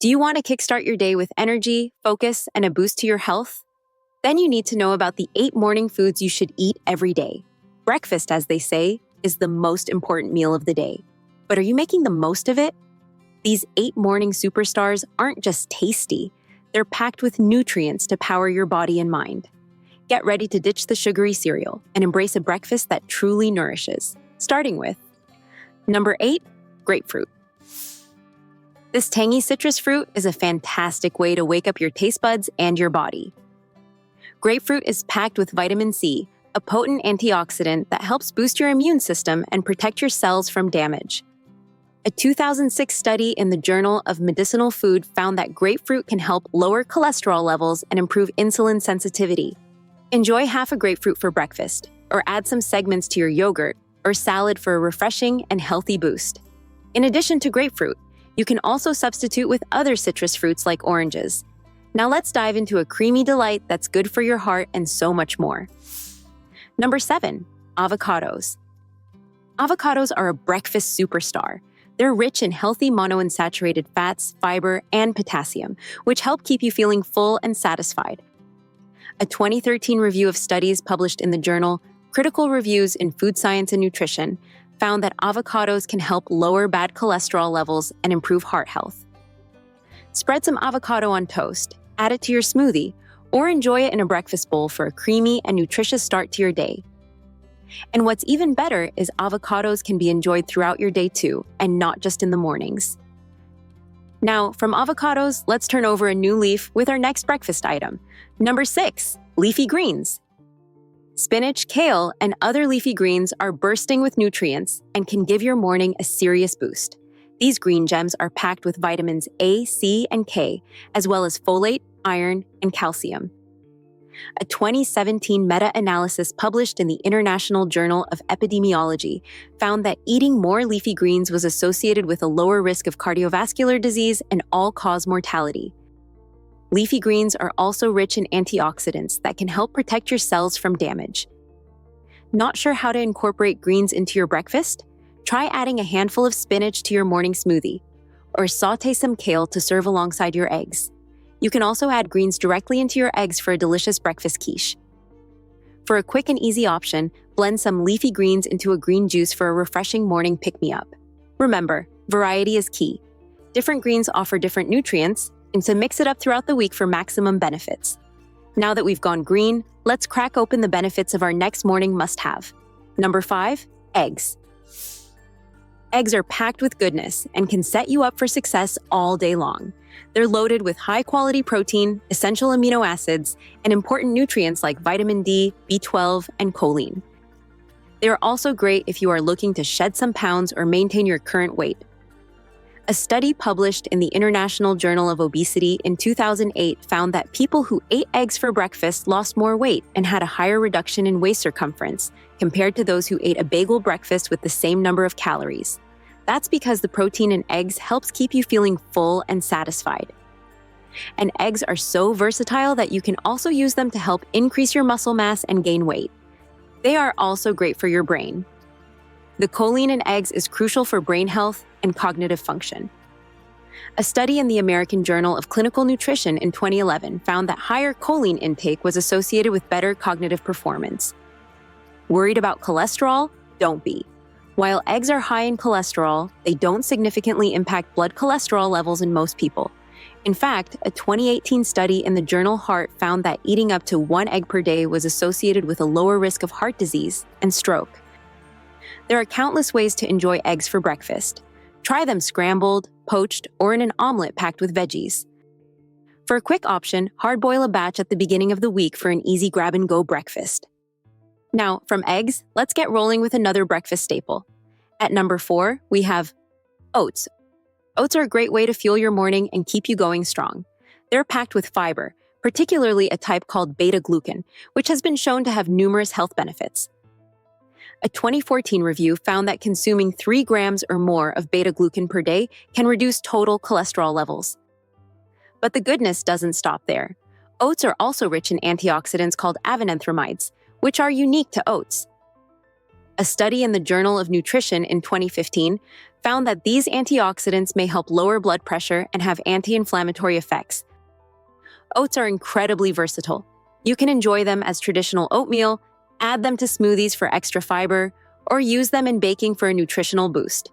Do you want to kickstart your day with energy, focus, and a boost to your health? Then you need to know about the 8 morning foods you should eat every day. Breakfast, as they say, is the most important meal of the day. But are you making the most of it? These 8 morning superstars aren't just tasty, they're packed with nutrients to power your body and mind. Get ready to ditch the sugary cereal and embrace a breakfast that truly nourishes. Starting with number 8, grapefruit. This tangy citrus fruit is a fantastic way to wake up your taste buds and your body. Grapefruit is packed with vitamin C, a potent antioxidant that helps boost your immune system and protect your cells from damage. A 2006 study in the Journal of Medicinal Food found that grapefruit can help lower cholesterol levels and improve insulin sensitivity. Enjoy half a grapefruit for breakfast, or add some segments to your yogurt or salad for a refreshing and healthy boost. In addition to grapefruit, you can also substitute with other citrus fruits like oranges. Now let's dive into a creamy delight that's good for your heart and so much more. Number 7, avocados. Avocados are a breakfast superstar. They're rich in healthy monounsaturated fats, fiber, and potassium, which help keep you feeling full and satisfied. A 2013 review of studies published in the journal Critical Reviews in Food Science and Nutrition found that avocados can help lower bad cholesterol levels and improve heart health. Spread some avocado on toast, add it to your smoothie, or enjoy it in a breakfast bowl for a creamy and nutritious start to your day. And what's even better is avocados can be enjoyed throughout your day too, and not just in the mornings. Now, from avocados, let's turn over a new leaf with our next breakfast item. Number 6, leafy greens. Spinach, kale, and other leafy greens are bursting with nutrients and can give your morning a serious boost. These green gems are packed with vitamins A, C, and K, as well as folate, iron, and calcium. A 2017 meta-analysis published in the International Journal of Epidemiology found that eating more leafy greens was associated with a lower risk of cardiovascular disease and all-cause mortality. Leafy greens are also rich in antioxidants that can help protect your cells from damage. Not sure how to incorporate greens into your breakfast? Try adding a handful of spinach to your morning smoothie, or saute some kale to serve alongside your eggs. You can also add greens directly into your eggs for a delicious breakfast quiche. For a quick and easy option, blend some leafy greens into a green juice for a refreshing morning pick-me-up. Remember, variety is key. Different greens offer different nutrients, and so mix it up throughout the week for maximum benefits. Now that we've gone green, let's crack open the benefits of our next morning must-have. Number 5, eggs. Eggs are packed with goodness and can set you up for success all day long. They're loaded with high-quality protein, essential amino acids, and important nutrients like vitamin D, B12, and choline. They are also great if you are looking to shed some pounds or maintain your current weight. A study published in the International Journal of Obesity in 2008 found that people who ate eggs for breakfast lost more weight and had a higher reduction in waist circumference compared to those who ate a bagel breakfast with the same number of calories. That's because the protein in eggs helps keep you feeling full and satisfied. And eggs are so versatile that you can also use them to help increase your muscle mass and gain weight. They are also great for your brain. The choline in eggs is crucial for brain health and cognitive function. A study in the American Journal of Clinical Nutrition in 2011 found that higher choline intake was associated with better cognitive performance. Worried about cholesterol? Don't be. While eggs are high in cholesterol, they don't significantly impact blood cholesterol levels in most people. In fact, a 2018 study in the journal Heart found that eating up to 1 egg per day was associated with a lower risk of heart disease and stroke. There are countless ways to enjoy eggs for breakfast. Try them scrambled, poached, or in an omelet packed with veggies. For a quick option, hard-boil a batch at the beginning of the week for an easy grab-and-go breakfast. Now, from eggs, let's get rolling with another breakfast staple. At number 4, we have oats. Oats are a great way to fuel your morning and keep you going strong. They're packed with fiber, particularly a type called beta-glucan, which has been shown to have numerous health benefits. A 2014 review found that consuming 3 grams or more of beta-glucan per day can reduce total cholesterol levels. But the goodness doesn't stop there. Oats are also rich in antioxidants called avenanthramides, which are unique to oats. A study in the Journal of Nutrition in 2015 found that these antioxidants may help lower blood pressure and have anti-inflammatory effects. Oats are incredibly versatile. You can enjoy them as traditional oatmeal, add them to smoothies for extra fiber, or use them in baking for a nutritional boost.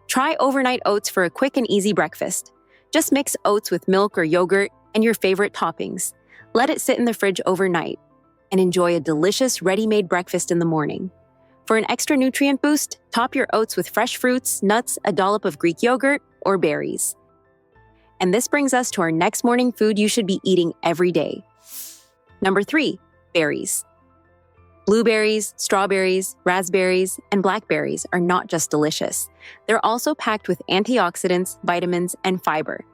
Try overnight oats for a quick and easy breakfast. Just mix oats with milk or yogurt and your favorite toppings. Let it sit in the fridge overnight and enjoy a delicious ready-made breakfast in the morning. For an extra nutrient boost, top your oats with fresh fruits, nuts, a dollop of Greek yogurt, or berries. And this brings us to our next morning food you should be eating every day. Number 3, berries. Blueberries, strawberries, raspberries, and blackberries are not just delicious. They're also packed with antioxidants, vitamins, and fiber.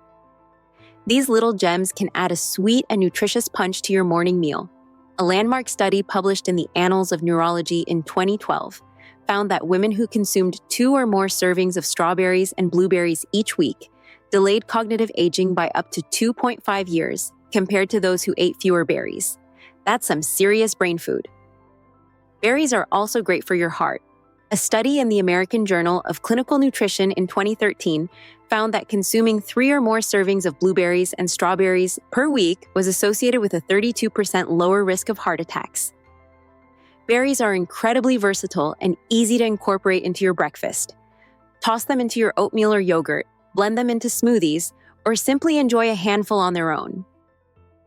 These little gems can add a sweet and nutritious punch to your morning meal. A landmark study published in the Annals of Neurology in 2012 found that women who consumed 2 or more servings of strawberries and blueberries each week delayed cognitive aging by up to 2.5 years compared to those who ate fewer berries. That's some serious brain food. Berries are also great for your heart. A study in the American Journal of Clinical Nutrition in 2013 found that consuming 3 or more servings of blueberries and strawberries per week was associated with a 32% lower risk of heart attacks. Berries are incredibly versatile and easy to incorporate into your breakfast. Toss them into your oatmeal or yogurt, blend them into smoothies, or simply enjoy a handful on their own.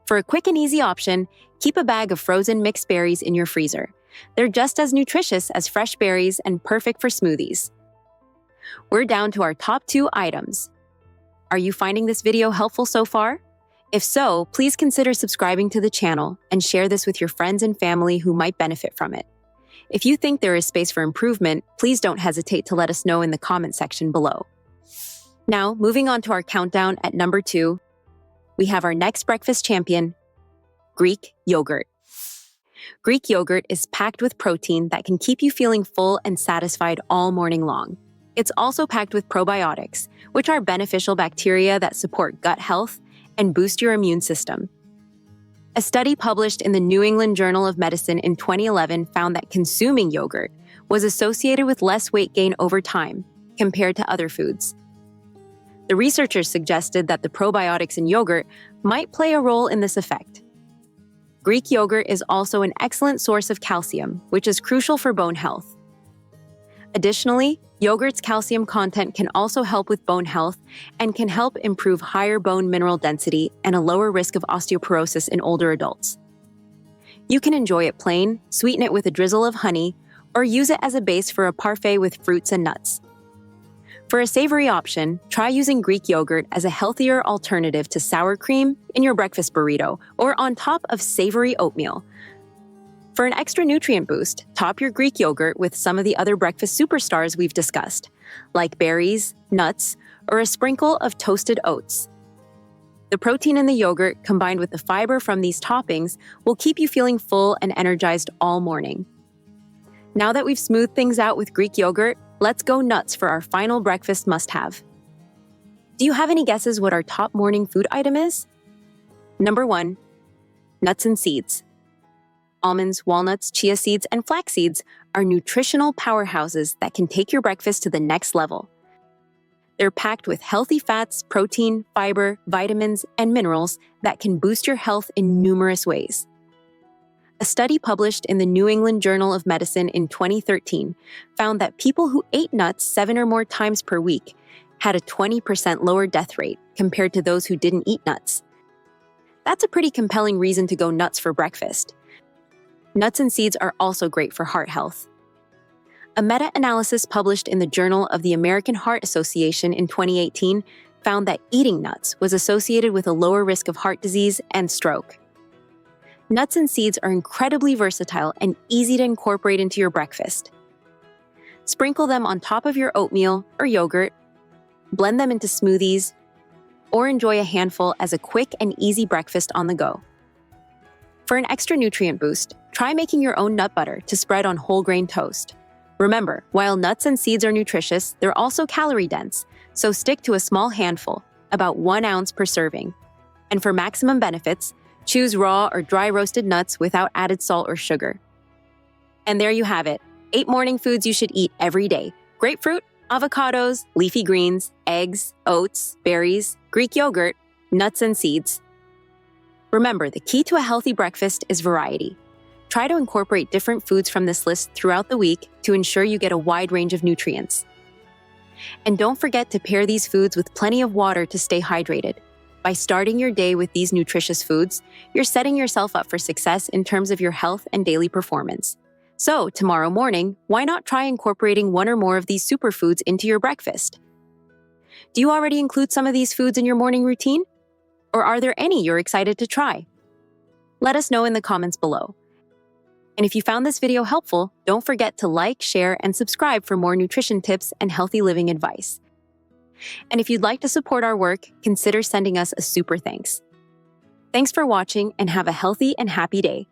For a quick and easy option, keep a bag of frozen mixed berries in your freezer. They're just as nutritious as fresh berries and perfect for smoothies. We're down to our top 2 items. Are you finding this video helpful so far? If so, please consider subscribing to the channel and share this with your friends and family who might benefit from it. If you think there is space for improvement, please don't hesitate to let us know in the comment section below. Now, moving on to our countdown at number 2, we have our next breakfast champion, Greek yogurt. Greek yogurt is packed with protein that can keep you feeling full and satisfied all morning long. It's also packed with probiotics, which are beneficial bacteria that support gut health and boost your immune system. A study published in the New England Journal of Medicine in 2011 found that consuming yogurt was associated with less weight gain over time compared to other foods. The researchers suggested that the probiotics in yogurt might play a role in this effect. Greek yogurt is also an excellent source of calcium, which is crucial for bone health. Additionally, yogurt's calcium content can also help with bone health and can help improve higher bone mineral density and a lower risk of osteoporosis in older adults. You can enjoy it plain, sweeten it with a drizzle of honey, or use it as a base for a parfait with fruits and nuts. For a savory option, try using Greek yogurt as a healthier alternative to sour cream in your breakfast burrito or on top of savory oatmeal. For an extra nutrient boost, top your Greek yogurt with some of the other breakfast superstars we've discussed, like berries, nuts, or a sprinkle of toasted oats. The protein in the yogurt combined with the fiber from these toppings will keep you feeling full and energized all morning. Now that we've smoothed things out with Greek yogurt, let's go nuts for our final breakfast must-have. Do you have any guesses what our top morning food item is? Number 1, nuts and seeds. Almonds, walnuts, chia seeds, and flax seeds are nutritional powerhouses that can take your breakfast to the next level. They're packed with healthy fats, protein, fiber, vitamins, and minerals that can boost your health in numerous ways. A study published in the New England Journal of Medicine in 2013 found that people who ate nuts 7 or more times per week had a 20% lower death rate compared to those who didn't eat nuts. That's a pretty compelling reason to go nuts for breakfast. Nuts and seeds are also great for heart health. A meta-analysis published in the Journal of the American Heart Association in 2018 found that eating nuts was associated with a lower risk of heart disease and stroke. Nuts and seeds are incredibly versatile and easy to incorporate into your breakfast. Sprinkle them on top of your oatmeal or yogurt, blend them into smoothies, or enjoy a handful as a quick and easy breakfast on the go. For an extra nutrient boost, try making your own nut butter to spread on whole grain toast. Remember, while nuts and seeds are nutritious, they're also calorie-dense, so stick to a small handful, about 1 ounce per serving. And for maximum benefits, choose raw or dry roasted nuts without added salt or sugar. And there you have it, 8 morning foods you should eat every day: grapefruit, Avocados, leafy greens, eggs, oats, berries, Greek yogurt, nuts, and seeds. Remember, the key to a healthy breakfast is variety. Try to incorporate different foods from this list throughout the week to ensure you get a wide range of nutrients. And don't forget to pair these foods with plenty of water to stay hydrated. By starting your day with these nutritious foods, you're setting yourself up for success in terms of your health and daily performance. So, tomorrow morning, why not try incorporating one or more of these superfoods into your breakfast? Do you already include some of these foods in your morning routine? Or are there any you're excited to try? Let us know in the comments below. And if you found this video helpful, don't forget to like, share, and subscribe for more nutrition tips and healthy living advice. And if you'd like to support our work, consider sending us a super thanks. Thanks for watching and have a healthy and happy day.